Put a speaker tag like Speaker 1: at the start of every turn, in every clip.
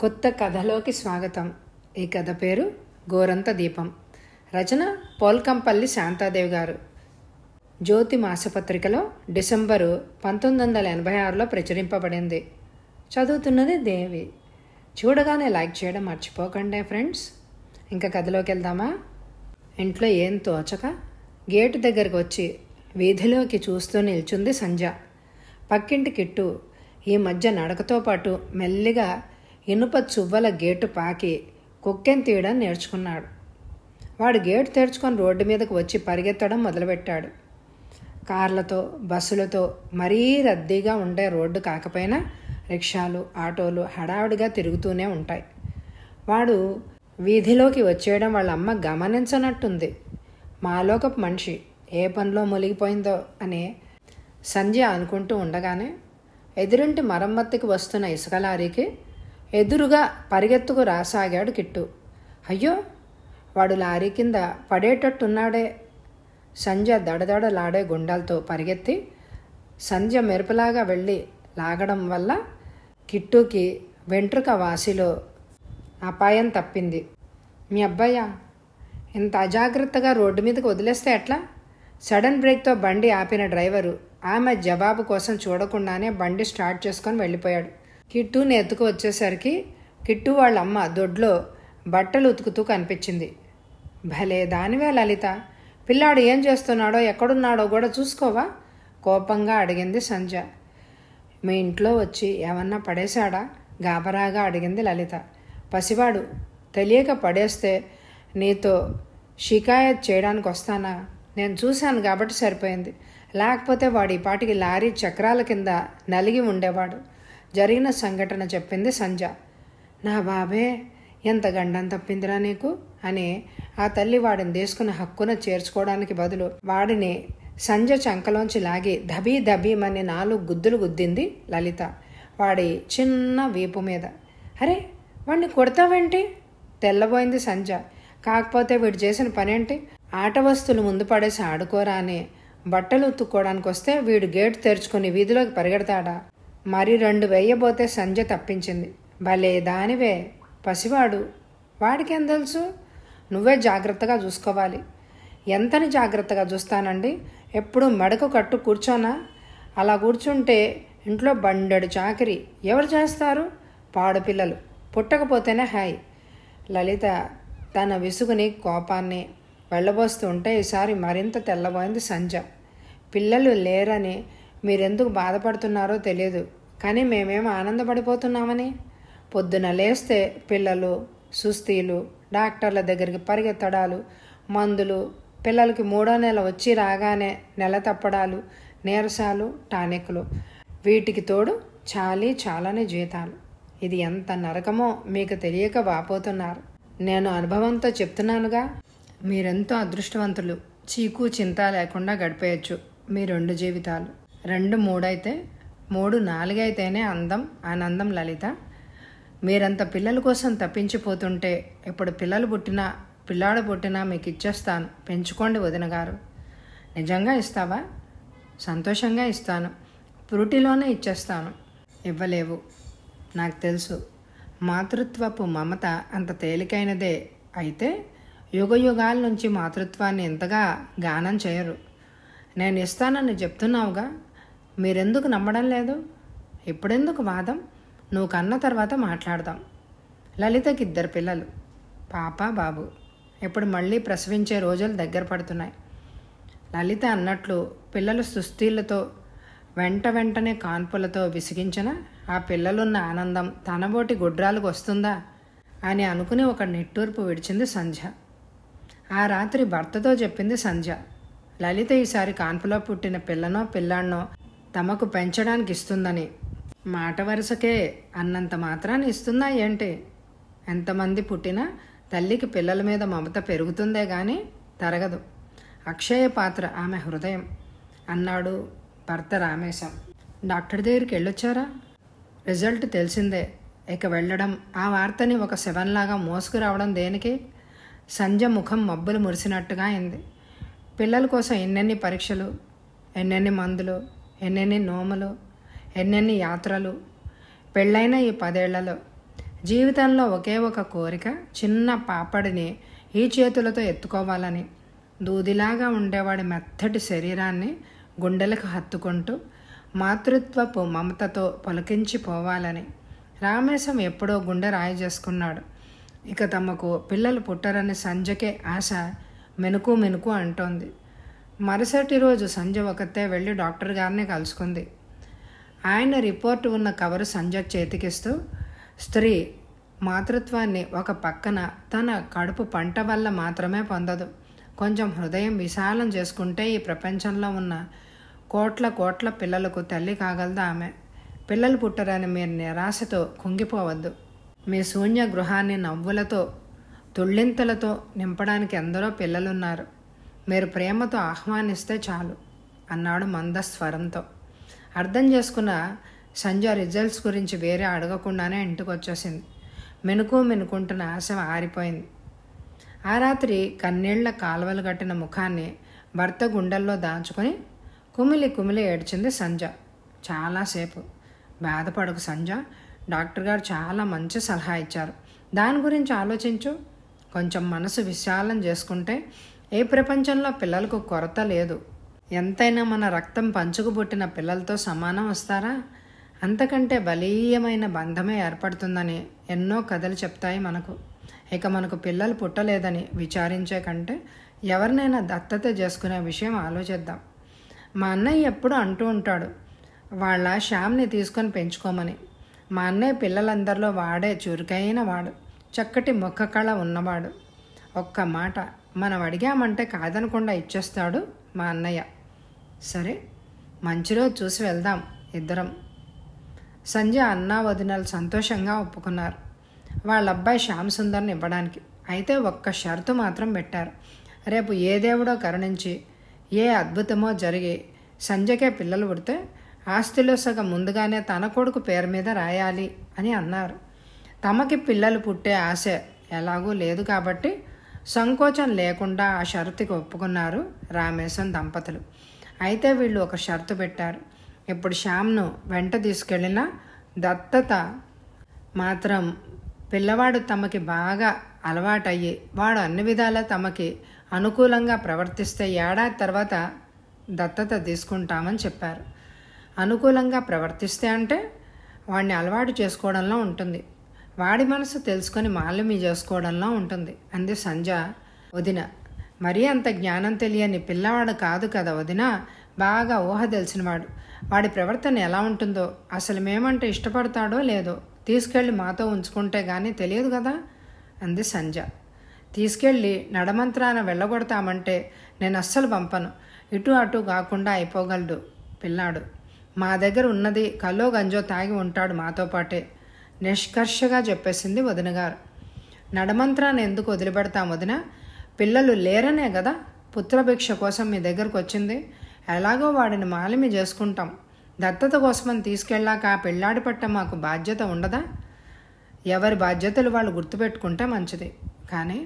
Speaker 1: కొత్త కథలోకి స్వాగతం. ఈ కథ పేరు గోరంత దీపం. రచన పోల్కంపల్లి శాంతాదేవి గారు. జ్యోతి మాసపత్రికలో డిసెంబరు 1986లో ప్రచురింపబడింది. చదువుతున్నది దేవి. చూడగానే లైక్ చేయడం మర్చిపోకండి ఫ్రెండ్స్. ఇంకా కథలోకి వెళ్దామా? ఇంట్లో ఏం తోచక గేటు దగ్గరకు వచ్చి వీధిలోకి చూస్తూ నిల్చుంది సంధ్య. పక్కింటి కిట్టు ఈ మధ్య నడకతో పాటు మెల్లిగా ఇనుప చువ్వల గేటు పాకి కుక్కెన్ తీయడం నేర్చుకున్నాడు. వాడు గేటు తెరుచుకొని రోడ్డు మీదకు వచ్చి పరిగెత్తడం మొదలుపెట్టాడు. కార్లతో బస్సులతో మరీ రద్దీగా ఉండే రోడ్డు కాకపోయినా రిక్షాలు ఆటోలు హడావుడిగా తిరుగుతూనే ఉంటాయి. వాడు వీధిలోకి వచ్చేయడం వాళ్ళ అమ్మ గమనించనట్టుంది. మాలోకపు మనిషి ఏ పనిలో మునిగిపోయిందో అని సంధ్య అనుకుంటూ ఉండగానే ఎదురింటి మరమ్మత్తుకి వస్తున్న ఇసుక లారీకి ఎదురుగా పరిగెత్తుకు రాసాగాడు కిట్టు. అయ్యో, వాడు లారీ కింద పడేటట్టున్నాడే. సంధ్య దడదడలాడే గుండాలతో పరిగెత్తి సంధ్య మెరుపులాగా వెళ్ళి లాగడం వల్ల కిట్టుకి వెంట్రుక వాసిలో అపాయం తప్పింది. మీ అబ్బాయ్యా, ఇంత అజాగ్రత్తగా రోడ్డు మీదకి వదిలేస్తే ఎట్లా? సడన్ బ్రేక్తో బండి ఆపిన డ్రైవరు ఆమె జవాబు కోసం చూడకుండానే బండి స్టార్ట్ చేసుకొని వెళ్ళిపోయాడు. కిట్టుని ఎత్తుకు వచ్చేసరికి కిట్టు వాళ్ళ అమ్మ దొడ్లో బట్టలు ఉతుకుతూ కనిపించింది. భలే దానివే లలిత, పిల్లాడు ఏం చేస్తున్నాడో ఎక్కడున్నాడో కూడా చూసుకోవా? కోపంగా అడిగింది సంధ్య. మీ ఇంట్లో వచ్చి ఏమన్నా పడేశాడా? గాబరాగా అడిగింది లలిత. పసివాడు, తెలియక పడేస్తే నీతో షికాయత్ చేయడానికి వస్తానా? నేను చూశాను కాబట్టి సరిపోయింది. లేకపోతే వాడి పాటికి లారీ చక్రాల కింద నలిగి ఉండేవాడు. జరిగిన సంఘటన చెప్పింది సంధ్య. నా బాబే, ఎంత గండం తప్పిందిరా నీకు అని ఆ తల్లి వాడిని తీసుకుని హక్కున చేర్చుకోవడానికి బదులు వాడిని సంధ్య చంకలోంచి లాగి దబీ దబీమని 4 గుద్దులు గుద్దింది లలిత వాడి చిన్న వీపు మీద. అరే, వాడిని కొడతావేంటి? తెల్లబోయింది సంధ్య. కాకపోతే వీడు చేసిన పనేంటి? ఆట వస్తువులు ముందు పడేసి ఆడుకోరా అని బట్టలు ఉతుక్కోవడానికి వస్తే వీడు గేటు తెరుచుకొని వీధిలోకి పరిగెడతాడా? మరి 2 వేయబోతే సంధ్య తప్పించింది. భలే దానివే, పసివాడు, వాడికేం తెలుసు? నువ్వే జాగ్రత్తగా చూసుకోవాలి. ఎంతని జాగ్రత్తగా చూస్తానండి? ఎప్పుడు మెడకు కట్టు కూర్చోనా? అలా కూర్చుంటే ఇంట్లో బండెడు చాకిరి ఎవరు చేస్తారు? పాడుపిల్లలు పుట్టకపోతేనే హాయ్. లలిత తన విసుగుని కోపాన్ని వెళ్ళబోస్తూ ఉంటే ఈసారి మరింత తెల్లబోయింది సంధ్య. పిల్లలు లేరని మీరెందుకు బాధపడుతున్నారో తెలియదు, కానీ మేమేం ఆనందపడిపోతున్నామని. పొద్దున లేస్తే పిల్లలు, సుస్తీలు, డాక్టర్ల దగ్గరికి పరిగెత్తడాలు, మందులు, పిల్లలకి 3వ నెల వచ్చి రాగానే నెల తప్పడాలు, నీరసాలు, టానిక్లు, వీటికి తోడు చాలానే జీతాలు. ఇది ఎంత నరకమో మీకు తెలియక వాపోతున్నారు. నేను అనుభవంతో చెప్తున్నానుగా. మీరెంతో అదృష్టవంతులు. చీకు చింత లేకుండా గడిపేయచ్చు మీ 2 జీవితాలు. 2, 3 అయితే 3, 4 అయితేనే అందం ఆనందం లలిత. మీరంత పిల్లల కోసం తప్పించిపోతుంటే ఇప్పుడు పిల్లాడు పుట్టినా మీకు ఇచ్చేస్తాను. పెంచుకోండి వదిన గారు. నిజంగా ఇస్తావా? సంతోషంగా ఇస్తాను. పురుటిలోనే ఇచ్చేస్తాను. ఇవ్వలేవు, నాకు తెలుసు. మాతృత్వపు మమత అంత తేలికైనదే అయితే యుగయుగాల నుంచి మాతృత్వాన్ని ఎంతగా గానం చేయరు. నేను ఇస్తానని చెప్తున్నావుగా, మీరెందుకు నమ్మడం లేదు? ఇప్పుడెందుకు వాదం? నువ్వు కన్న తర్వాత మాట్లాడదాం. లలితకి 2 పిల్లలు, పాప బాబు. ఇప్పుడు మళ్ళీ ప్రసవించే రోజులు దగ్గర పడుతున్నాయి. లలిత అన్నట్లు పిల్లలు సుస్థీలతో వెంటనే కాన్పులతో విసిగించిన ఆ పిల్లలున్న ఆనందం తనబోటి గుడ్రాలకు వస్తుందా అని అనుకుని ఒక నిట్టూర్పు విడిచింది సంధ్య. ఆ రాత్రి భర్తతో చెప్పింది సంధ్య. లలిత ఈసారి కాన్పులో పుట్టిన పిల్లనో పిల్లాన్నో తమకు పెంచడానికి ఇస్తుందని. మాట వరుసకే అన్నంత మాత్రాన్ని ఇస్తుందా ఏంటి? ఎంతమంది పుట్టినా తల్లికి పిల్లల మీద మమత పెరుగుతుందే కానీ తరగదు. అక్షయ పాత్ర ఆమె హృదయం అన్నాడు భర్త రామేశం. డాక్టర్ దగ్గరికి వెళ్ళొచ్చారా? రిజల్ట్ తెలిసిందే. ఇక వెళ్ళడం, ఆ వార్తని ఒక శవంలాగా మోసుకురావడం దేనికి? సంధ్య ముఖం మబ్బులు మురిసినట్టుగా అయింది. పిల్లల కోసం ఎన్నెన్ని పరీక్షలు, ఎన్నెన్ని మందులు, ఎన్నెన్ని నోములు, ఎన్నెన్ని యాత్రలు. పెళ్ళైన ఈ 10 ఏళ్లలో జీవితంలో ఒకే ఒక కోరిక, చిన్న పాపడిని ఈ చేతులతో ఎత్తుకోవాలని. దూదిలాగా ఉండేవాడి మెత్తటి శరీరాన్ని గుండెలకు హత్తుకుంటూ మాతృత్వపు మమతతో పొలకించిపోవాలని. రామేశం ఎప్పుడో గుండె రాయి చేసుకున్నాడు. ఇక తమకు పిల్లలు పుట్టరని సంజకే ఆశ మెనుకు మెనుకు అంటోంది. మరుసటి రోజు సంజ ఒకతే వెళ్ళి డాక్టర్ గారిని కలుసుకుంది. ఆయన రిపోర్టు ఉన్న కవరు సంజ చేతికిస్తూ, స్త్రీ మాతృత్వాన్ని ఒక పక్కన తన కడుపు పంట వల్ల మాత్రమే పొందదు, కొంచెం హృదయం విశాలం చేసుకుంటే ఈ ప్రపంచంలో ఉన్న కోట్ల కోట్ల పిల్లలకు తల్లి కాగలదు ఆమె. పిల్లలు పుట్టరని మీరు నిరాశతో కుంగిపోవద్దు. మీ శూన్య గృహాన్ని నవ్వులతో తుళ్ళింతలతో నింపడానికి ఎందరో పిల్లలున్నారు. మీరు ప్రేమతో ఆహ్వానిస్తే చాలు అన్నాడు మందస్వరంతో. అర్థం చేసుకున్న సంజ రిజల్ట్స్ గురించి వేరే అడగకుండానే ఇంటికి వచ్చేసింది. మెనుకుంటున్న ఆశ ఆరిపోయింది. ఆ రాత్రి కన్నీళ్ల కాలువలు కట్టిన ముఖాన్ని భర్త గుండెల్లో దాచుకొని కుమిలి కుమిలి ఏడ్చింది సంజ. చాలాసేపు. బాధపడకు సంజ, డాక్టర్ గారు చాలా మంచి సలహా ఇచ్చారు. దాని గురించి ఆలోచించు. కొంచెం మనసు విశాలం చేసుకుంటే ఏ ప్రపంచంలో పిల్లలకు కొరత లేదు. ఎంతైనా మన రక్తం పంచుకు పుట్టిన పిల్లలతో సమానం వస్తారా? అంతకంటే బలీయమైన బంధమే ఏర్పడుతుందని ఎన్నో కథలు చెప్తాయి మనకు. ఇక మనకు పిల్లలు పుట్టలేదని విచారించే కంటే ఎవరినైనా దత్తత చేసుకునే విషయం ఆలోచిద్దాం. మా అన్నయ్య ఎప్పుడు అంటూ ఉంటాడు, వాళ్ళ శ్యామ్ని తీసుకొని పెంచుకోమని. మా అన్నయ్య పిల్లలందరిలో వాడే చురుకైన వాడు, చక్కటి ముఖ కళ ఉన్నవాడు. ఒక్క మాట మనం అడిగామంటే కాదనకుండా ఇచ్చేస్తాడు మా అన్నయ్య. సరే, మంచి రోజు చూసి వెళ్దాం ఇద్దరం. సంజ అన్నా వదినలు సంతోషంగా ఒప్పుకున్నారు వాళ్ళ అబ్బాయి శ్యామ్ సుందర్ని ఇవ్వడానికి. అయితే ఒక్క షరతు మాత్రం పెట్టారు. రేపు ఏ దేవుడో కరుణించి ఏ అద్భుతమో జరిగి సంజకే పిల్లలు పుడితే ఆస్తిలో సగం ముందుగానే తన కొడుకు పేరు మీద రాయాలి అని అన్నారు. తమకి పిల్లలు పుట్టే ఆశ ఎలాగూ లేదు కాబట్టి సంకోచం లేకుండా ఆ షరతుకి ఒప్పుకున్నారు రామేశం దంపతులు. అయితే వీళ్ళు ఒక షరతు పెట్టారు. ఇప్పుడు శ్యామ్ను వెంట తీసుకెళ్ళిన దత్తత మాత్రం పిల్లవాడు తమకి బాగా అలవాటయ్యి వాడు అన్ని విధాలా తమకి అనుకూలంగా ప్రవర్తిస్తే ఏడాది తర్వాత దత్తత తీసుకుంటామని చెప్పారు. అనుకూలంగా ప్రవర్తిస్తే అంటే వాడిని అలవాటు చేసుకోవడంలో ఉంటుంది, వాడి మనసు తెలుసుకొని మాలిమి చేసుకోవడంలో ఉంటుంది అంది సంజ. వదిన, మరీ అంత జ్ఞానం తెలియని పిల్లవాడు కాదు కదా వదిన, బాగా ఊహ తెలిసినవాడు. వాడి ప్రవర్తన ఎలా ఉంటుందో, అసలు మేమంటే ఇష్టపడతాడో లేదో తీసుకెళ్ళి మాతో ఉంచుకుంటే కానీ తెలియదు కదా అంది సంజ. తీసుకెళ్ళి నడమంత్రాన వెళ్ళగొడతామంటే నేను అస్సలు పంపను. ఇటు అటు కాకుండా అయిపోగలడు పిల్లాడు. మా దగ్గర ఉన్నది కల్లో గంజో తాగి ఉంటాడు మాతో పాటే నిష్కర్షగా చెప్పేసింది వదినగారు. నడమంత్రాన్ని ఎందుకు వదిలిపెడతాం వదిన? పిల్లలు లేరనే కదా పుత్రభిక్ష కోసం మీ దగ్గరకు వచ్చింది. ఎలాగో వాడిని మాలిమి చేసుకుంటాం. దత్తత కోసమని తీసుకెళ్ళాక ఆ పిల్లాడి పట్ల మాకు బాధ్యత ఉండదా? ఎవరి బాధ్యతలు వాళ్ళు గుర్తుపెట్టుకుంటే మంచిది. కానీ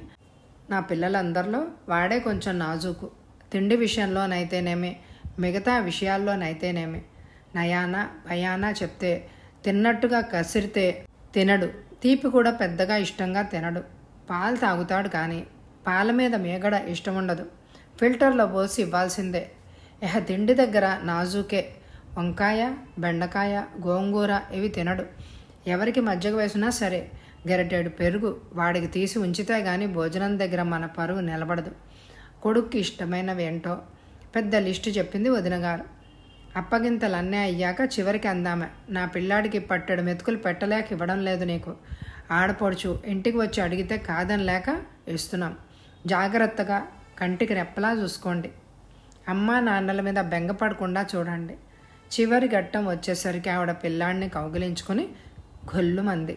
Speaker 1: నా పిల్లలందరిలో వాడే కొంచెం నాజూకు. తిండి విషయంలోనైతేనేమి, మిగతా విషయాల్లోనైతేనేమి నయానా భయానా చెప్తే తిన్నట్టుగా కసిరితే తినడు. తీపి కూడా పెద్దగా ఇష్టంగా తినడు. పాలు తాగుతాడు కానీ పాల మీద మీగడ ఇష్టం ఉండదు. ఫిల్టర్లో పోసి ఇవ్వాల్సిందే. తిండి దగ్గర నాజూకే. వంకాయ, బెండకాయ, గోంగూర ఇవి తినడు. ఎవరికి మజ్జిగ వేసినా సరే గరిటెడు పెరుగు వాడికి తీసి ఉంచితే కానీ భోజనం దగ్గర మన పరువు నిలబడదు. కొడుక్కి ఇష్టమైనవి ఏంటో పెద్ద లిస్టు చెప్పింది వదినగారు. అప్పగింతలన్నీ అయ్యాక చివరికి అందామె, నా పిల్లాడికి పట్టెడు మెతుకులు పెట్టలేక ఇవ్వడం లేదు నీకు. ఆడపడుచు ఇంటికి వచ్చి అడిగితే కాదని లేక ఇస్తున్నాం. జాగ్రత్తగా కంటికి రెప్పలా చూసుకోండి. అమ్మా నాన్నల మీద బెంగపడకుండా చూడండి. చివరి ఘట్టం వచ్చేసరికి ఆవిడ పిల్లాడిని కౌగిలించుకుని గొల్లుమంది.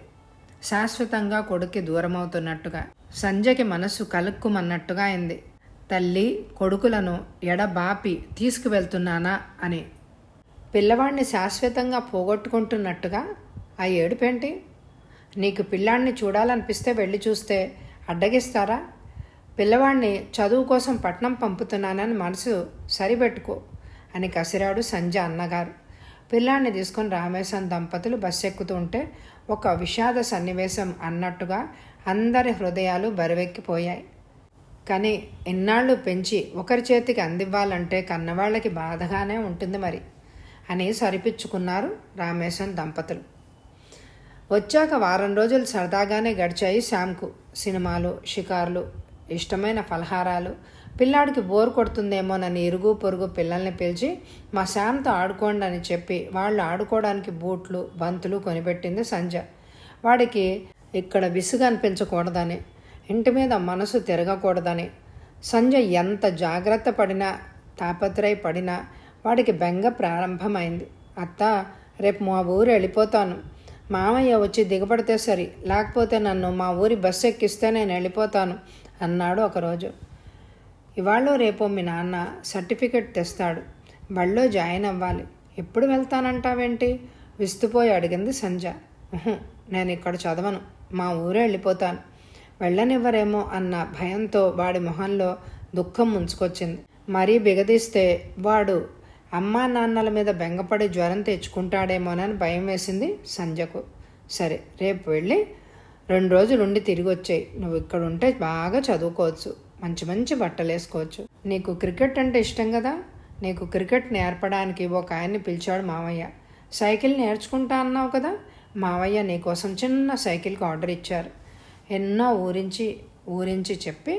Speaker 1: శాశ్వతంగా కొడుక్కి దూరమవుతున్నట్టుగా సంజయ్కి మనసు కలుక్కుమన్నట్టుగా అయింది. తల్లి కొడుకులను ఎడబాపి తీసుకువెళ్తున్నానా అని. పిల్లవాడిని శాశ్వతంగా పోగొట్టుకుంటున్నట్టుగా ఆ ఏడుపేంటి? నీకు పిల్లాడిని చూడాలనిపిస్తే వెళ్ళి చూస్తే అడ్డగిస్తారా? పిల్లవాడిని చదువు కోసం పట్నం పంపుతున్నానని మనసు సరిపెట్టుకో అని కసిరాడు సంజ అన్నగారు. పిల్లాన్ని తీసుకొని రామేశం దంపతులు బస్సు ఎక్కుతూ ఉంటే ఒక విషాద సన్నివేశం అన్నట్టుగా అందరి హృదయాలు బరువెక్కిపోయాయి. కానీ ఇన్నాళ్ళు పెంచి ఒకరి చేతికి అందివ్వాలంటే కన్నవాళ్ళకి బాధగానే ఉంటుంది మరి అని సరిపించుకున్నారు రామేశం దంపతులు. వచ్చాక వారం రోజులు సరదాగానే గడిచాయి శ్యామ్కు. సినిమాలు, షికార్లు, ఇష్టమైన ఫలహారాలు. పిల్లాడికి బోర్ కొడుతుందేమోనని ఇరుగు పొరుగు పిల్లల్ని పిలిచి మా శ్యామ్తో ఆడుకోండి అని చెప్పి వాళ్ళు ఆడుకోవడానికి బూట్లు, బంతులు కొనిపెట్టింది సంజ. వాడికి ఇక్కడ విసుగు అనిపించకూడదని, ఇంటి మీద మనసు తిరగకూడదని సంజ ఎంత జాగ్రత్త పడినా తాపత్రయపడినా వాడికి బెంగ ప్రారంభమైంది. అత్త, రేపు మా ఊరు వెళ్ళిపోతాను. మామయ్య వచ్చి దిగబడితే సరి, లేకపోతే నన్ను మా ఊరి బస్సు ఎక్కిస్తే నేను వెళ్ళిపోతాను అన్నాడు ఒకరోజు. ఇవాళ రేపో మీ నాన్న సర్టిఫికెట్ తెస్తాడు, బళ్ళో జాయిన్ అవ్వాలి. ఎప్పుడు వెళ్తానంటావేంటి విస్తుపోయి అడిగింది సంజ. నేను ఇక్కడ చదవను, మా ఊరే వెళ్ళిపోతాను. వెళ్ళనివ్వరేమో అన్న భయంతో వాడి మొహంలో దుఃఖం ముంచుకొచ్చింది. మరీ బిగదీస్తే వాడు అమ్మా నాన్నల మీద బెంగపడి జ్వరం తెచ్చుకుంటాడేమోనని భయం వేసింది సంజకు. సరే, రేపు వెళ్ళి 2 రోజులు ఉండి తిరిగి వచ్చాయి. నువ్వు ఇక్కడ ఉంటే బాగా చదువుకోవచ్చు, మంచి మంచి బట్టలు వేసుకోవచ్చు. నీకు క్రికెట్ అంటే ఇష్టం కదా, నీకు క్రికెట్ నేర్పడానికి ఒక ఆయన్ని పిలిచాడు మామయ్య. సైకిల్ నేర్చుకుంటా అన్నావు కదా, మామయ్య నీకోసం చిన్న సైకిల్కి ఆర్డర్ ఇచ్చారు. ఎన్నో ఊరించి చెప్పి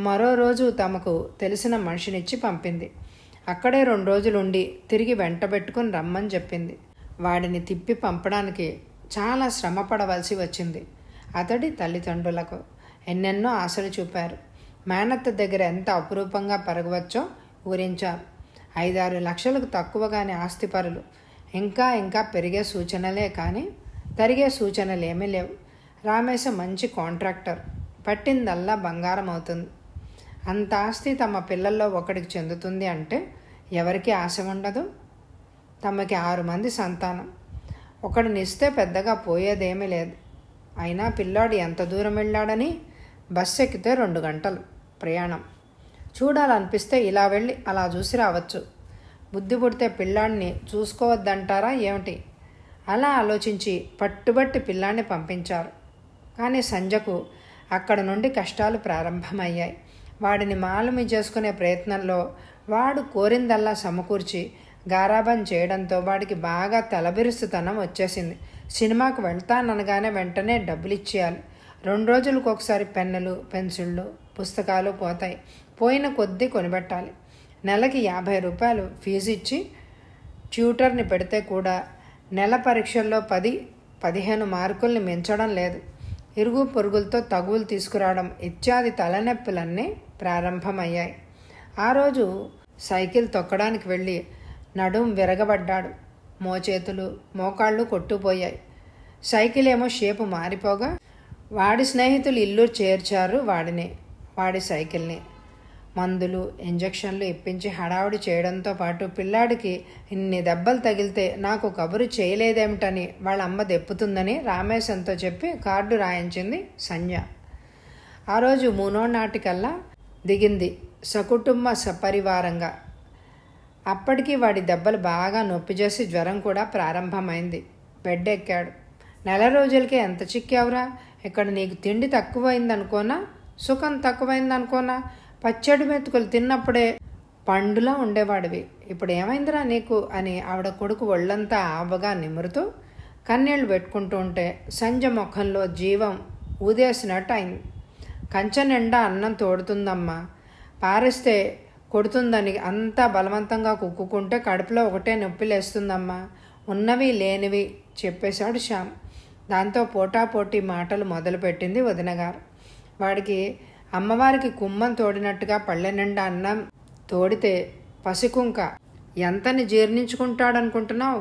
Speaker 1: మరో రోజు తమకు తెలిసిన మనిషినిచ్చి పంపింది. అక్కడే 2 రోజులు ఉండి తిరిగి వెంటబెట్టుకుని రమ్మని చెప్పింది. వాడిని తిప్పి పంపడానికి చాలా శ్రమ పడవలసి వచ్చింది. అతడి తల్లిదండ్రులకు ఎన్నెన్నో ఆశలు చూపారు. మేనత్త దగ్గర ఎంత అపురూపంగా పెరగవచ్చో ఊరించారు. 5-6 లక్షలకు తక్కువగానే ఆస్తిపరులు. ఇంకా ఇంకా పెరిగే సూచనలే కానీ తరిగే సూచనలు ఏమీ లేవు. రామేశం మంచి కాంట్రాక్టర్, పట్టిందల్లా బంగారం అవుతుంది. అంత ఆస్తి తమ పిల్లల్లో ఒకడికి చెందుతుంది అంటే ఎవరికి ఆశ ఉండదు? తమకి 6 మంది సంతానం, ఒకడినిస్తే పెద్దగా పోయేదేమీ లేదు. అయినా పిల్లాడు ఎంత దూరం వెళ్ళాడని బస్సు ఎక్కితే 2 గంటలు ప్రయాణం. చూడాలనిపిస్తే ఇలా వెళ్ళి అలా చూసి రావచ్చు. బుద్ధి పుడితే పిల్లాడిని చూసుకోవద్దంటారా ఏమిటి? అలా ఆలోచించి పట్టుబట్టి పిల్లాడిని పంపించారు. కానీ సంజకు అక్కడ నుండి కష్టాలు ప్రారంభమయ్యాయి. వాడిని మాలమి చేసుకునే ప్రయత్నంలో వాడు కోరిందల్లా సమకూర్చి గారాబం చేయడంతో వాడికి బాగా తలబిరుస్తుతనం వచ్చేసింది. సినిమాకు వెళ్తాననగానే వెంటనే డబ్బులు ఇచ్చేయాలి. 2 రోజులకు ఒకసారి పెన్నులు, పెన్సిళ్ళు, పుస్తకాలు పోతాయి. పోయిన కొద్దీ కొనిపెట్టాలి. నెలకి 50 రూపాయలు ఫీజు ఇచ్చి ట్యూటర్ని పెడితే కూడా నెల పరీక్షల్లో 10-15 మార్కుల్ని మించడం లేదు. ఇరుగు పొరుగులతో తగువులు తీసుకురావడం ఇత్యాది తలనొప్పులన్నీ ప్రారంభమయ్యాయి. ఆ రోజు సైకిల్ తొక్కడానికి వెళ్ళి నడుం విరగబడ్డాడు. మోచేతులు, మోకాళ్ళు కొట్టుపోయాయి. సైకిల్ ఏమో షేపు మారిపోగా వాడి స్నేహితులు ఇల్లు చేర్చారు వాడి సైకిల్ని. మందులు, ఇంజక్షన్లు ఇప్పించి హడావుడి చేయడంతో పాటు పిల్లాడికి ఇన్ని దెబ్బలు తగిలితే నాకు కబురు చేయలేదేమిటని వాళ్ళ అమ్మ దెప్పుతుందని రామేశంతో చెప్పి కార్డు రాయించింది సంజ. ఆ రోజు 3వ నాటికల్లా దిగింది సకుటుంబ సపరివారంగా. అప్పటికి వాడి దెబ్బలు బాగా నొప్పి చేసి జ్వరం కూడా ప్రారంభమైంది. బెడ్ ఎక్కాడు. 4 రోజులకే ఎంత చిక్కావురా, ఇక్కడ నీకు తిండి తక్కువైందనుకోనా, సుఖం తక్కువైందనుకోనా, పచ్చడి మెతుకులు తిన్నప్పుడే పండులా ఉండేవాడివి, ఇప్పుడు ఏమైందిరా నీకు అని ఆవిడ కొడుకు ఒళ్ళంతా ఆవగా నిమురుతూ కన్నీళ్లు పెట్టుకుంటూ ఉంటే సంజ ముఖంలో జీవం ఊదేసినట్టు అయింది. కంచె నిండా అన్నం తోడుతుందమ్మా, పారేస్తే కొడుతుందని అంతా బలవంతంగా కుక్కుకుంటే కడుపులో ఒకటే నొప్పి లేస్తుందమ్మా, ఉన్నవి లేనివి చెప్పేశాడు శ్యామ్. దాంతో పోటాపోటీ మాటలు మొదలుపెట్టింది వదినగారు. వాడికి అమ్మవారికి కుమ్మం తోడినట్టుగా పళ్ళె నిండా అన్నం తోడితే పసికుంక ఎంతని జీర్ణించుకుంటాడనుకుంటున్నావు?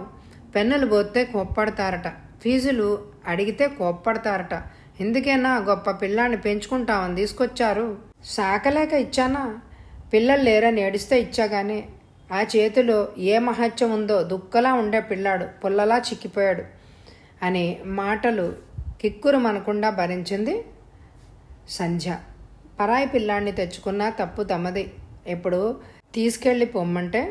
Speaker 1: పెన్నులు పోతే కోప్పడతారట, ఫీజులు అడిగితే కోప్పడతారట. ఎందుకైనా గొప్ప పిల్లాన్ని పెంచుకుంటామని తీసుకొచ్చారు. సాకలేక ఇచ్చానా? పిల్లలు లేరని ఏడిస్తే ఇచ్చాగానే ఆ చేతిలో ఏ మహత్యం ఉందో దుక్కలా ఉండే పిల్లాడు పుల్లలా చిక్కిపోయాడు అని మాటలు కిక్కురు మనకుండా భరించింది సంధ్య. పరాయి పిల్లాన్ని తెచ్చుకున్నా తప్పు తమది. ఇప్పుడు తీసుకెళ్ళి పొమ్మంటే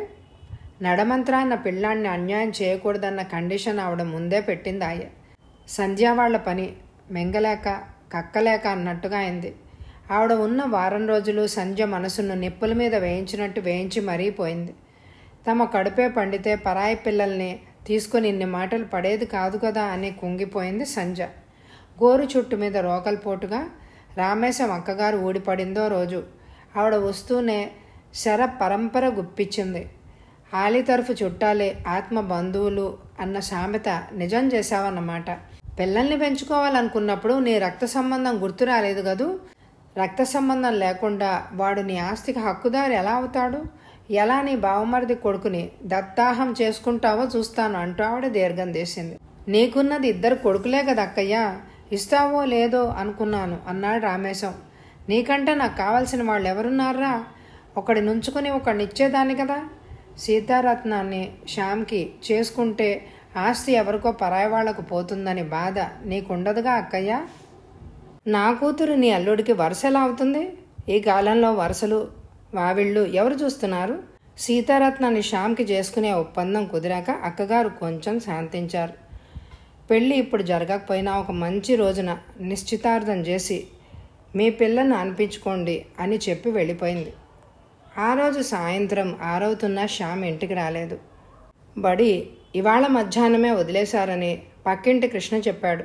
Speaker 1: నడమంత్రాన్న పిల్లాన్ని అన్యాయం చేయకూడదన్న కండిషన్ ఆవిడ ముందే పెట్టింది ఆయ. సంధ్య వాళ్ళ పని మెంగలేక కక్కలేక అన్నట్టుగా అయింది. ఆవిడ ఉన్న వారం రోజులు సంధ్య మనసును నిప్పుల మీద వేయించినట్టు వేయించి మరీపోయింది. తమ కడుపే పండితే పరాయి పిల్లల్ని తీసుకొని ఇన్ని మాటలు పడేది కాదు కదా అని కుంగిపోయింది సంధ్య. గోరు చుట్టు మీద రోకల్పోటుగా రామేశం అక్కగారు ఊడిపడిందో రోజు. ఆవిడ వస్తూనే శర పరంపర గుప్పించింది. ఆలి తరఫు చుట్టాలే ఆత్మ బంధువులు అన్న సామెత నిజం చేశావన్నమాట. పిల్లల్ని పెంచుకోవాలనుకున్నప్పుడు నీ రక్త సంబంధం గుర్తు రాలేదు కదూ. రక్త సంబంధం లేకుండా వాడు నీ ఆస్తికి హక్కుదారు ఎలా అవుతాడు? ఎలా నీ బావమరిది కొడుకుని దత్తాహం చేసుకుంటావో చూస్తాను అంటూ ఆవిడ దీర్ఘం తీసింది. నీకున్నది 2 కొడుకులే కదా అక్కయ్యా, ఇస్తావో లేదో అనుకున్నాను అన్నాడు రామేశం. నీకంటే నాకు కావాల్సిన వాళ్ళు ఎవరున్నారా? ఒకడి నుంచుకుని ఒకడిని ఇచ్చేదాన్ని కదా. సీతారత్నాన్ని శ్యామ్కి చేసుకుంటే ఆస్తి ఎవరికో పరాయి వాళ్లకు పోతుందని బాధ నీకుండదుగా అక్కయ్య. నా కూతురు నీ అల్లుడికి వరుస ఎలా అవుతుంది? ఈ కాలంలో వరుసలు వావిళ్ళు ఎవరు చూస్తున్నారు? సీతారత్నాన్ని శ్యామ్కి చేసుకునే ఒప్పందం కుదిరాక అక్కగారు కొంచెం శాంతించారు. పెళ్ళి ఇప్పుడు జరగకపోయినా ఒక మంచి రోజున నిశ్చితార్థం చేసి మీ పిల్లను అనిపించుకోండి అని చెప్పి వెళ్ళిపోయింది. ఆ రోజు సాయంత్రం 6 అవుతున్నా శ్యామ్ ఇంటికి రాలేదు. బడి ఇవాళ మధ్యాహ్నమే వదిలేశారని పక్కింటి కృష్ణ చెప్పాడు.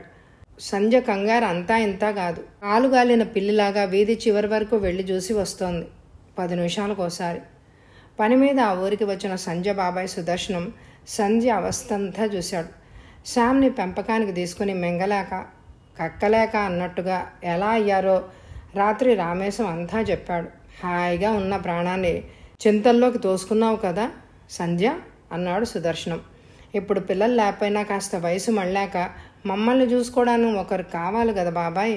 Speaker 1: సంధ్య కంగారు అంతా ఇంతా కాదు. కాలుగాలిన పిల్లిలాగా వీధి చివరి వరకు వెళ్ళి చూసి వస్తోంది 10 నిమిషాలకోసారి. పని మీద ఆ ఊరికి వచ్చిన సంధ్య బాబాయ్ సుదర్శనం సంధ్య అవస్థంతా చూశాడు. శ్యామ్ని పెంపకానికి తీసుకుని మెంగలేక కక్కలేక అన్నట్టుగా ఎలా అయ్యారో రాత్రి రామేశం అంతా చెప్పాడు. హాయిగా ఉన్న ప్రాణాన్ని చింతల్లోకి తోసుకున్నావు కదా సంధ్య అన్నాడు సుదర్శనం. ఇప్పుడు పిల్లలు లేకపోయినా కాస్త వయసు మళ్ళాక మమ్మల్ని చూసుకోవడానికి ఒకరు కావాలి కదా బాబాయ్.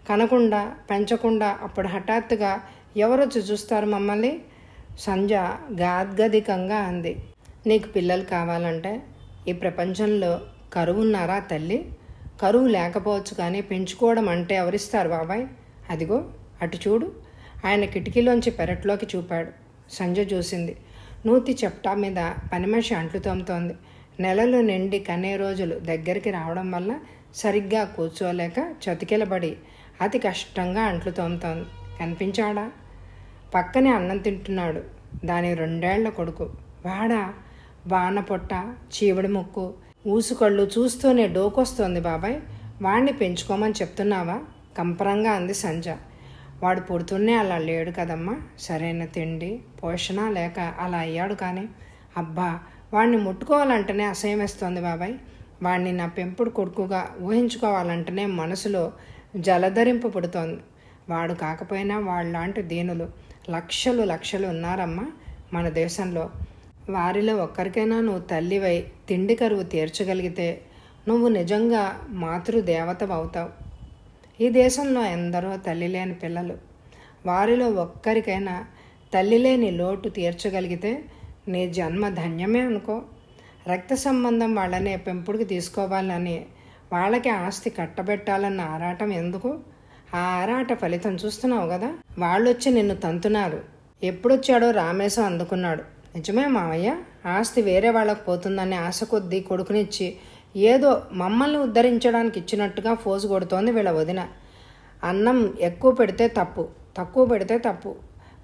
Speaker 1: కనకుండా పెంచకుండా అప్పుడు హఠాత్తుగా ఎవరొచ్చి చూస్తారు మమ్మల్ని? సంధ్య గాద్గదికంగా అంది. నీకు పిల్లలు కావాలంటే ఈ ప్రపంచంలో కరువున్నారా తల్లి? కరువు లేకపోవచ్చు కానీ పెంచుకోవడం అంటే ఎవరిస్తారు బాబాయ్? అదిగో అటు చూడు. ఆయన కిటికీలోంచి పెరట్లోకి చూపాడు. సంధ్య చూసింది. నూతి చెప్టా మీద పనిమనిషి అంట్లు తోముతోంది. నెలలు నిండి కనే రోజులు దగ్గరికి రావడం వల్ల సరిగ్గా కూర్చోలేక చతికిలబడి అతి కష్టంగా అంట్లు తోముతోంది. కనిపించాడా? పక్కనే అన్నం తింటున్నాడు దాని 2 ఏళ్ల కొడుకు. వాడా? వాన పొట్ట, చీవిడి ముక్కు, ఊసుకళ్ళు చూస్తూనే డోకొస్తోంది బాబాయ్. వాణ్ణి పెంచుకోమని చెప్తున్నావా? కంపరంగా అంది సంధ్య. వాడు పుడుతూనే అలా లేడు కదమ్మా. సరైన తిండి పోషణ లేక అలా అయ్యాడు. కానీ అబ్బా వాడిని ముట్టుకోవాలంటేనే అసహ్యం వేస్తోంది బాబాయ్. వాడిని నా పెంపుడు కొడుకుగా ఊహించుకోవాలంటేనే మనసులో జలధరింపు పుడుతోంది. వాడు కాకపోయినా వాళ్ళలాంటి దీనులు లక్షలు లక్షలు ఉన్నారమ్మా మన దేశంలో. వారిలో ఒక్కరికైనా నువ్వు తల్లివై తిండి కరువు తీర్చగలిగితే నువ్వు నిజంగా మాతృదేవత అవుతావు. ఈ దేశంలో ఎందరో తల్లి లేని పిల్లలు. వారిలో ఒక్కరికైనా తల్లి లేని లోటు తీర్చగలిగితే నీ జన్మ ధన్యమే అనుకో. రక్త సంబంధం వాళ్ళనే పెంపుడికి తీసుకోవాలని వాళ్ళకి ఆస్తి కట్టబెట్టాలన్న ఆరాటం ఎందుకు? ఆ ఆరాట ఫలితం చూస్తున్నావు కదా. వాళ్ళొచ్చి నిన్ను తంతున్నారు. ఎప్పుడొచ్చాడో రామేశం అందుకున్నాడు. నిజమే మావయ్య, ఆస్తి వేరే వాళ్ళకు పోతుందని ఆశ కొద్దీ కొడుకునిచ్చి ఏదో మమ్మల్ని ఉద్ధరించడానికి ఇచ్చినట్టుగా ఫోజు కొడుతోంది వీళ్ళ వదిన. అన్నం ఎక్కువ పెడితే తప్పు, తక్కువ పెడితే తప్పు.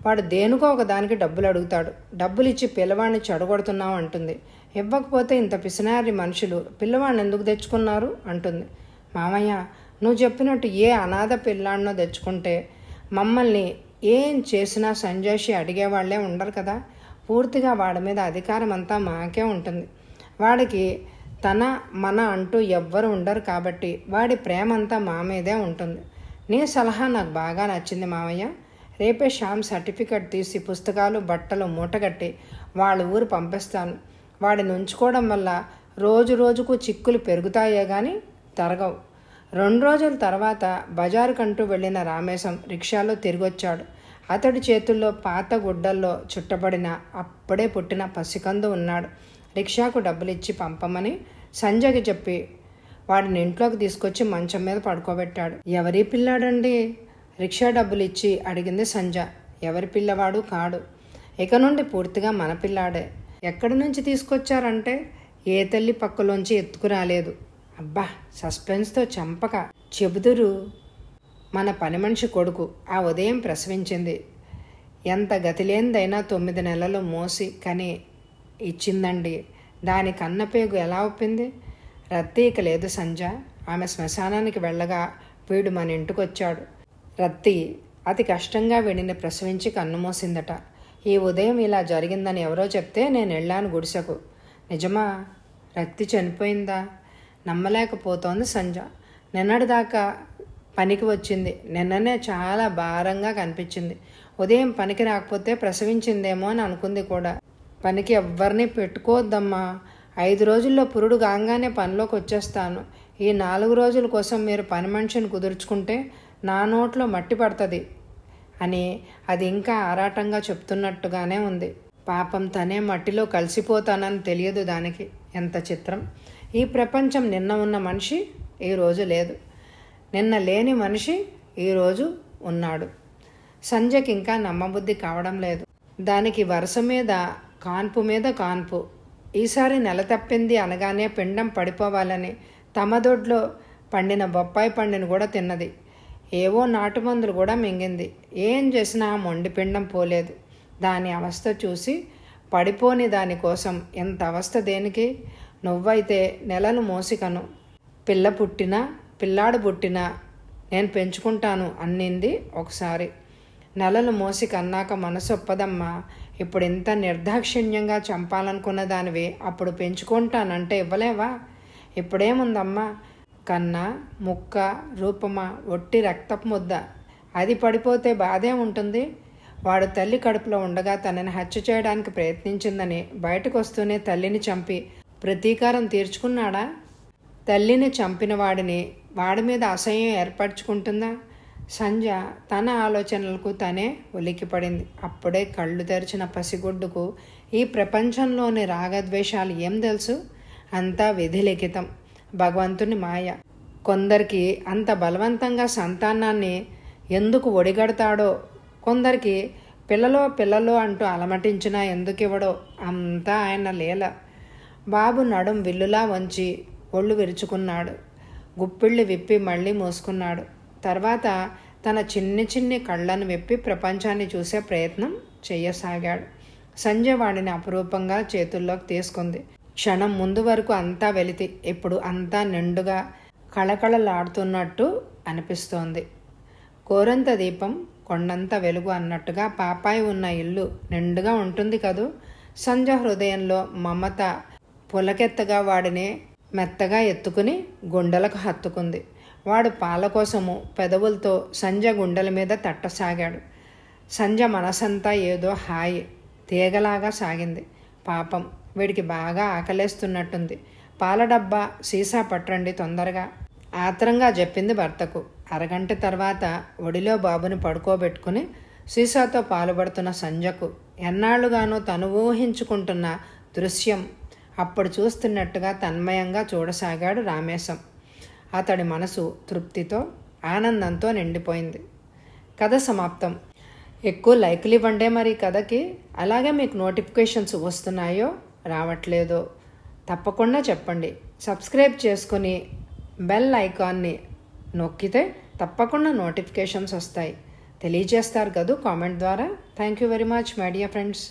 Speaker 1: వాడు దేనికో ఒక దానికి డబ్బులు అడుగుతాడు. డబ్బులు ఇచ్చి పిల్లవాడిని చెడగొడుతున్నావు అంటుంది. ఇవ్వకపోతే ఇంత పిసినారి మనుషులు పిల్లవాడిని ఎందుకు తెచ్చుకున్నారు అంటుంది. మామయ్య, నువ్వు చెప్పినట్టు ఏ అనాథ పిల్లాడినో తెచ్చుకుంటే మమ్మల్ని ఏం చేసినా సంజాషి అడిగేవాళ్లే ఉండరు కదా. పూర్తిగా వాడి మీద అధికారం అంతా మాకే ఉంటుంది. వాడికి తన మన అంటూ ఎవ్వరు ఉండరు కాబట్టి వాడి ప్రేమ అంతా మా మీదే ఉంటుంది. నీ సలహా నాకు బాగా నచ్చింది మామయ్య. రేపే శ్యామ్ సర్టిఫికెట్ తీసి పుస్తకాలు బట్టలు మూటగట్టి వాళ్ళ ఊరు పంపిస్తాను. వాడిని ఉంచుకోవడం వల్ల రోజు రోజుకు చిక్కులు పెరుగుతాయే కానీ తరగవు. 2 రోజుల తర్వాత బజారుకంటూ వెళ్ళిన రామేశం రిక్షాలో తిరిగొచ్చాడు. అతడి చేతుల్లో పాత గుడ్డల్లో చుట్టబడిన అప్పుడే పుట్టిన పసికందు ఉన్నాడు. రిక్షాకు డబ్బులిచ్చి పంపమని సంజయ్కి చెప్పి వాడిని ఇంట్లోకి తీసుకొచ్చి మంచం మీద పడుకోబెట్టాడు. ఎవరి పిల్లాడండి? రిక్షా డబ్బులు ఇచ్చి అడిగింది సంజ. ఎవరి పిల్లవాడు కాడు, ఇక నుండి పూర్తిగా మన పిల్లాడే. ఎక్కడి నుంచి తీసుకొచ్చారంటే ఏ తల్లి పక్కలోంచి ఎత్తుకురాలేదు. అబ్బా, సస్పెన్స్తో చంపక చెబుదురు. మన పని మనిషి కొడుకు ఆ ఉదయం ప్రసవించింది. ఎంత గతిలేందైనా 9 నెలలు మోసి కని ఇచ్చిందండి. దాని కన్నపేగు ఎలా ఒప్పింది? రత్తీక లేదు సంజ. ఆమె శ్మశానానికి వెళ్ళగా వీడు మన ఇంటికొచ్చాడు. రత్తి అతి కష్టంగా వీడిని ప్రసవించి కన్నుమూసిందట. ఈ ఉదయం ఇలా జరిగిందని ఎవరో చెప్తే నేను వెళ్ళాను గుడిసెకు. నిజమా? రత్తి చనిపోయిందా? నమ్మలేకపోతోంది సంజ. నిన్నటిదాకా పనికి వచ్చింది. నిన్ననే చాలా భారంగా కనిపించింది. ఉదయం పనికి రాకపోతే ప్రసవించిందేమో అని అనుకుంది కూడా. పనికి ఎవ్వరిని పెట్టుకోవద్దమ్మా. 5 రోజుల్లో పురుడు కాగానే పనిలోకి వచ్చేస్తాను. ఈ 4 రోజుల కోసం మీరు పని మనిషిని కుదుర్చుకుంటే నా నోట్లో మట్టి పడుతుంది అని అది ఇంకా ఆరాటంగా చెప్తున్నట్టుగానే ఉంది. పాపం తనే మట్టిలో కలిసిపోతానని తెలియదు దానికి. ఎంత చిత్రం! ఈ ప్రపంచం నిన్న ఉన్న మనిషి ఈరోజు లేదు, నిన్న లేని మనిషి ఈరోజు ఉన్నాడు. సంజయ్కి ఇంకా నమ్మబుద్ధి కావడం లేదు. దానికి వరుస మీద కాన్పు మీద కాన్పు. ఈసారి నెల తప్పింది అనగానే పిండం పడిపోవాలని తమ దొడ్లో పండిన బొప్పాయి పండుని కూడా తిన్నది. ఏవో నాటుమందులు కూడా మింగింది. ఏం చేసినా మొండి పిండం పోలేదు. దాని అవస్థ చూసి పడిపోని దానికోసం ఎంత అవస్థ దేనికి? నువ్వైతే నెలలు మోసికను. పిల్ల పుట్టినా పిల్లాడు పుట్టినా నేను పెంచుకుంటాను అన్నింది ఒకసారి. నెలలు మోసి కన్నాక మనసు ఒప్పదమ్మా. ఇప్పుడు ఇంత నిర్దాక్షిణ్యంగా చంపాలనుకున్న దానివి అప్పుడు పెంచుకుంటానంటే ఇవ్వలేవా? ఇప్పుడేముందమ్మా? కన్నా, ముక్క, రూపమా ఒట్టి రక్తపు ముద్ద. అది పడిపోతే బాధే ఉంటుంది. వాడు తల్లి కడుపులో ఉండగా తనని హత్య చేయడానికి ప్రయత్నించిందని బయటకు వస్తూనే తల్లిని చంపి ప్రతీకారం తీర్చుకున్నాడా? తల్లిని చంపిన వాడిని వాడి మీద అసహ్యం ఏర్పరచుకుంటుందా? సంజ తన ఆలోచనలకు తనే ఉలిక్కిపడింది. అప్పుడే కళ్ళు తెరిచిన పసిగుడ్డుకు ఈ ప్రపంచంలోని రాగద్వేషాలు ఏం తెలుసు? అంతా విధిలిఖితం, భగవంతుని మాయ. కొందరికి అంత బలవంతంగా సంతానాన్ని ఎందుకు ఒడిగడతాడో, కొందరికి పిల్లలో అంటూ అలమటించినా ఎందుకివ్వడో అంతా ఆయన లీల. బాబు నడుం విల్లులా వంచి ఒళ్ళు విరుచుకున్నాడు. గుప్పిళ్ళు విప్పి మళ్ళీ మూసుకున్నాడు. తర్వాత తన చిన్ని కళ్ళను విప్పి ప్రపంచాన్ని చూసే ప్రయత్నం చెయ్యసాగాడు. సంజయ్ వాడిని అపురూపంగా చేతుల్లోకి తీసుకుంది. క్షణం ముందు వరకు అంతా వెలితి, ఇప్పుడు అంతా నిండుగా కళకళలాడుతున్నట్టు అనిపిస్తోంది. గోరంత దీపం కొండంత వెలుగు అన్నట్టుగా పాపాయి ఉన్న ఇల్లు నిండుగా ఉంటుంది కదూ. సంజయ్ హృదయంలో మమత పులకెత్తగా వాడిని మెత్తగా ఎత్తుకుని గుండెలకు హత్తుకుంది. వాడు పాల కోసము పెదవులతో సంజయ్ గుండెల మీద తట్టసాగాడు. సంజయ్ మనసంతా ఏదో హాయి తీగలాగా సాగింది. పాపం వీడికి బాగా ఆకలేస్తున్నట్టుంది. పాల డబ్బా సీసా పట్టండి తొందరగా, ఆత్రంగా చెప్పింది భర్తకు. అరగంట తర్వాత ఒడిలో బాబుని పడుకోబెట్టుకుని సీసాతో పాలుపడుతున్న సంజయ్కు ఎన్నాళ్లుగానో తను ఊహించుకుంటున్న దృశ్యం అప్పుడు చూస్తున్నట్టుగా తన్మయంగా చూడసాగాడు రామేశం. అతడి మనసు తృప్తితో ఆనందంతో నిండిపోయింది. కథ సమాప్తం. ఎక్కువ లైక్లు ఇవ్వండి మరి కథకి. అలాగే మీకు నోటిఫికేషన్స్ వస్తున్నాయో రావట్లేదో తప్పకుండా చెప్పండి. సబ్స్క్రైబ్ చేసుకుని బెల్ ఐకాన్ని నొక్కితే తప్పకుండా నోటిఫికేషన్స్ వస్తాయి. తెలియజేస్తారు కదూ కామెంట్ ద్వారా. Thank you very much my dear friends.